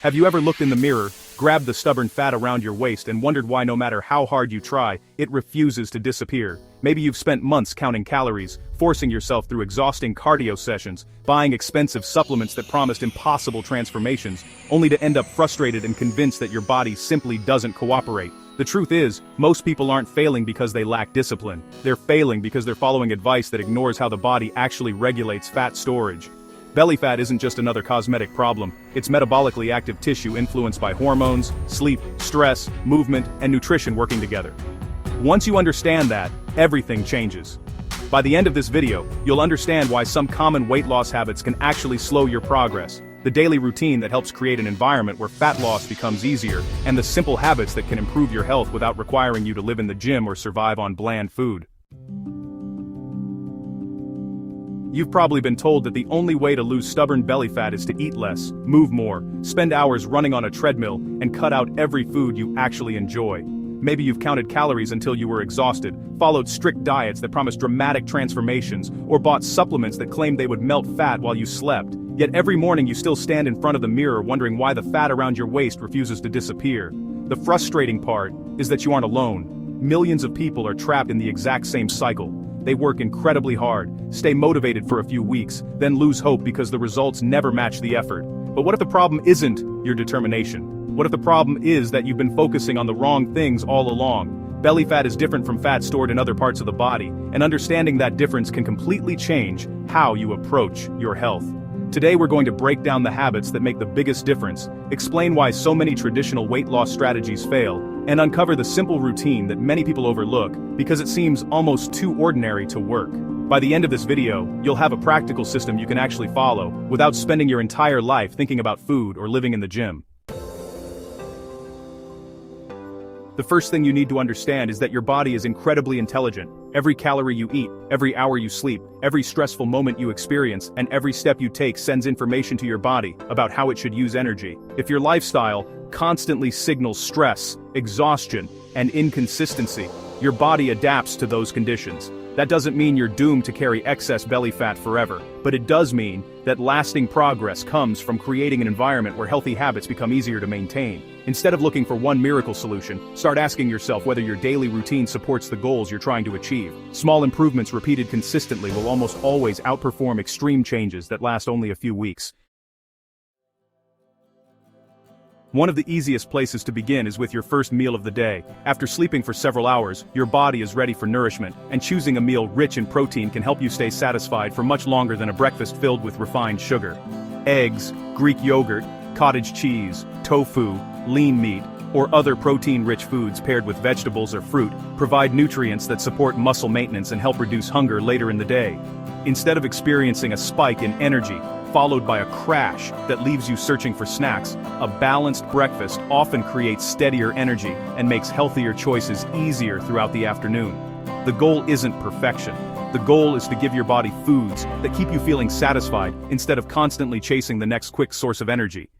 Have you ever looked in the mirror, grabbed the stubborn fat around your waist and wondered why no matter how hard you try, it refuses to disappear? Maybe you've spent months counting calories, forcing yourself through exhausting cardio sessions, buying expensive supplements that promised impossible transformations, only to end up frustrated and convinced that your body simply doesn't cooperate. The truth is, most people aren't failing because they lack discipline. They're failing because they're following advice that ignores how the body actually regulates fat storage. Belly fat isn't just another cosmetic problem, it's metabolically active tissue influenced by hormones, sleep, stress, movement, and nutrition working together. Once you understand that, everything changes. By the end of this video, you'll understand why some common weight loss habits can actually slow your progress, the daily routine that helps create an environment where fat loss becomes easier, and the simple habits that can improve your health without requiring you to live in the gym or survive on bland food. You've probably been told that the only way to lose stubborn belly fat is to eat less, move more, spend hours running on a treadmill, and cut out every food you actually enjoy. Maybe you've counted calories until you were exhausted, followed strict diets that promised dramatic transformations, or bought supplements that claimed they would melt fat while you slept. Yet every morning you still stand in front of the mirror wondering why the fat around your waist refuses to disappear. The frustrating part is that you aren't alone. Millions of people are trapped in the exact same cycle. They work incredibly hard, stay motivated for a few weeks, then lose hope because the results never match the effort. But what if the problem isn't your determination? What if the problem is that you've been focusing on the wrong things all along? Belly fat is different from fat stored in other parts of the body, and understanding that difference can completely change how you approach your health. Today we're going to break down the habits that make the biggest difference, explain why so many traditional weight loss strategies fail, and uncover the simple routine that many people overlook because it seems almost too ordinary to work. By the end of this video, you'll have a practical system you can actually follow without spending your entire life thinking about food or living in the gym. The first thing you need to understand is that your body is incredibly intelligent. Every calorie you eat, every hour you sleep, every stressful moment you experience, and every step you take sends information to your body about how it should use energy. If your lifestyle constantly signals stress, exhaustion, and inconsistency, your body adapts to those conditions. That doesn't mean you're doomed to carry excess belly fat forever, but it does mean that lasting progress comes from creating an environment where healthy habits become easier to maintain. Instead of looking for one miracle solution, start asking yourself whether your daily routine supports the goals you're trying to achieve. Small improvements repeated consistently will almost always outperform extreme changes that last only a few weeks. One of the easiest places to begin is with your first meal of the day. After sleeping for several hours, your body is ready for nourishment, and choosing a meal rich in protein can help you stay satisfied for much longer than a breakfast filled with refined sugar. Eggs, Greek yogurt, cottage cheese, tofu, lean meat, or other protein-rich foods paired with vegetables or fruit provide nutrients that support muscle maintenance and help reduce hunger later in the day. Instead of experiencing a spike in energy, followed by a crash that leaves you searching for snacks, a balanced breakfast often creates steadier energy and makes healthier choices easier throughout the afternoon. The goal isn't perfection. The goal is to give your body foods that keep you feeling satisfied instead of constantly chasing the next quick source of energy.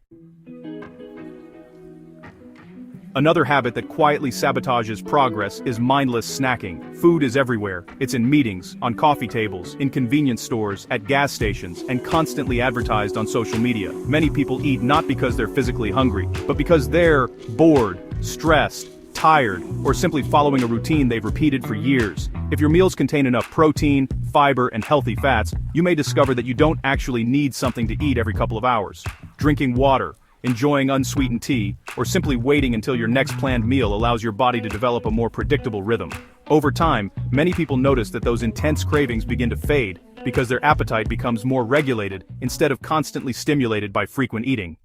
Another habit that quietly sabotages progress is mindless snacking. Food is everywhere. It's in meetings, on coffee tables, in convenience stores, at gas stations, and constantly advertised on social media. Many people eat not because they're physically hungry, but because they're bored, stressed, tired, or simply following a routine they've repeated for years. If your meals contain enough protein, fiber, and healthy fats, you may discover that you don't actually need something to eat every couple of hours. Drinking water, enjoying unsweetened tea, or simply waiting until your next planned meal allows your body to develop a more predictable rhythm. Over time, many people notice that those intense cravings begin to fade because their appetite becomes more regulated instead of constantly stimulated by frequent eating.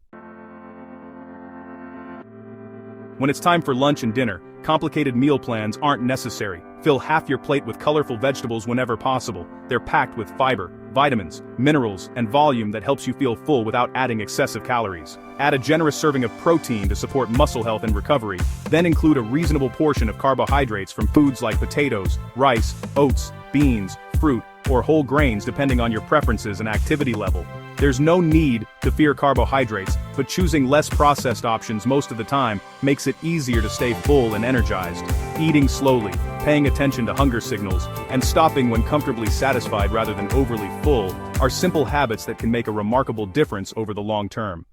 When it's time for lunch and dinner, complicated meal plans aren't necessary. Fill half your plate with colorful vegetables whenever possible. They're packed with fiber, vitamins, minerals, and volume that helps you feel full without adding excessive calories. Add a generous serving of protein to support muscle health and recovery, then include a reasonable portion of carbohydrates from foods like potatoes, rice, oats, beans, fruit, or whole grains depending on your preferences and activity level. There's no need to fear carbohydrates, but choosing less processed options most of the time makes it easier to stay full and energized. Eating slowly, paying attention to hunger signals, and stopping when comfortably satisfied rather than overly full are simple habits that can make a remarkable difference over the long term.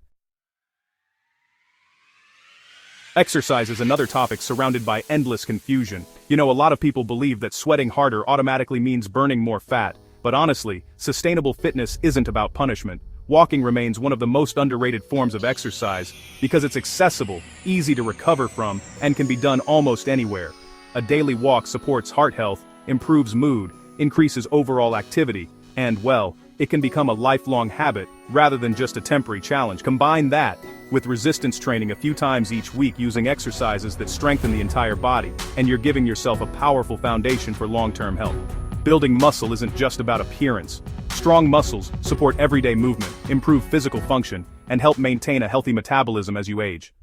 Exercise is another topic surrounded by endless confusion. You know, a lot of people believe that sweating harder automatically means burning more fat, but honestly, sustainable fitness isn't about punishment. Walking remains one of the most underrated forms of exercise because it's accessible, easy to recover from, and can be done almost anywhere. A daily walk supports heart health, improves mood, increases overall activity, and, well, it can become a lifelong habit rather than just a temporary challenge. Combine that with resistance training a few times each week using exercises that strengthen the entire body, and you're giving yourself a powerful foundation for long-term health. Building muscle isn't just about appearance. Strong muscles support everyday movement, improve physical function, and help maintain a healthy metabolism as you age.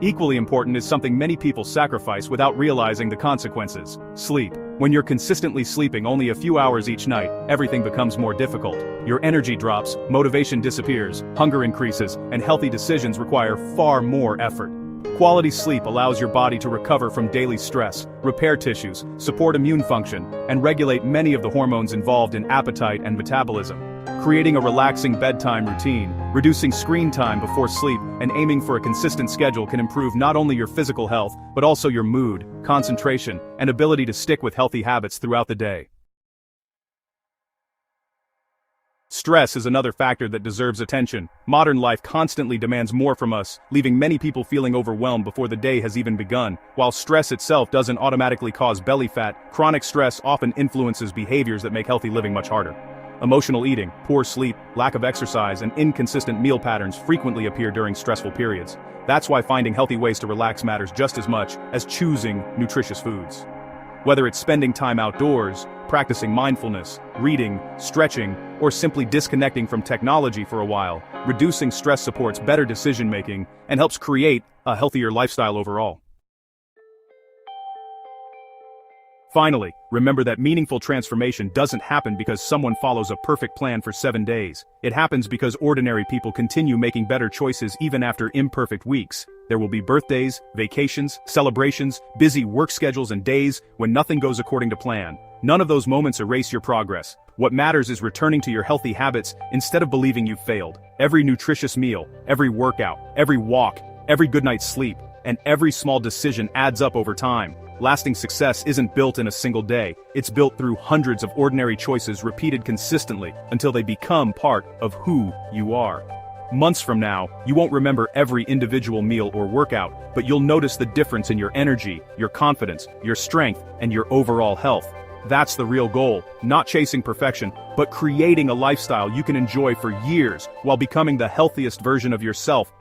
Equally important is something many people sacrifice without realizing the consequences: sleep. When you're consistently sleeping only a few hours each night, everything becomes more difficult. Your energy drops, motivation disappears, hunger increases, and healthy decisions require far more effort. Quality sleep allows your body to recover from daily stress, repair tissues, support immune function, and regulate many of the hormones involved in appetite and metabolism. Creating a relaxing bedtime routine, reducing screen time before sleep, and aiming for a consistent schedule can improve not only your physical health, but also your mood, concentration, and ability to stick with healthy habits throughout the day. Stress is another factor that deserves attention. Modern life constantly demands more from us, leaving many people feeling overwhelmed before the day has even begun. While stress itself doesn't automatically cause belly fat, chronic stress often influences behaviors that make healthy living much harder. Emotional eating, poor sleep, lack of exercise, and inconsistent meal patterns frequently appear during stressful periods. That's why finding healthy ways to relax matters just as much as choosing nutritious foods. Whether it's spending time outdoors, practicing mindfulness, reading, stretching, or simply disconnecting from technology for a while, reducing stress supports better decision-making and helps create a healthier lifestyle overall. Finally, remember that meaningful transformation doesn't happen because someone follows a perfect plan for 7 days. It happens because ordinary people continue making better choices even after imperfect weeks. There will be birthdays, vacations, celebrations, busy work schedules, and days when nothing goes according to plan. None of those moments erase your progress. What matters is returning to your healthy habits instead of believing you've failed. Every nutritious meal, every workout, every walk, every good night's sleep, and every small decision adds up over time. Lasting success isn't built in a single day. It's built through hundreds of ordinary choices repeated consistently until they become part of who you are. Months from now, you won't remember every individual meal or workout, but you'll notice the difference in your energy, your confidence, your strength, and your overall health. That's the real goal, not chasing perfection, but creating a lifestyle you can enjoy for years while becoming the healthiest version of yourself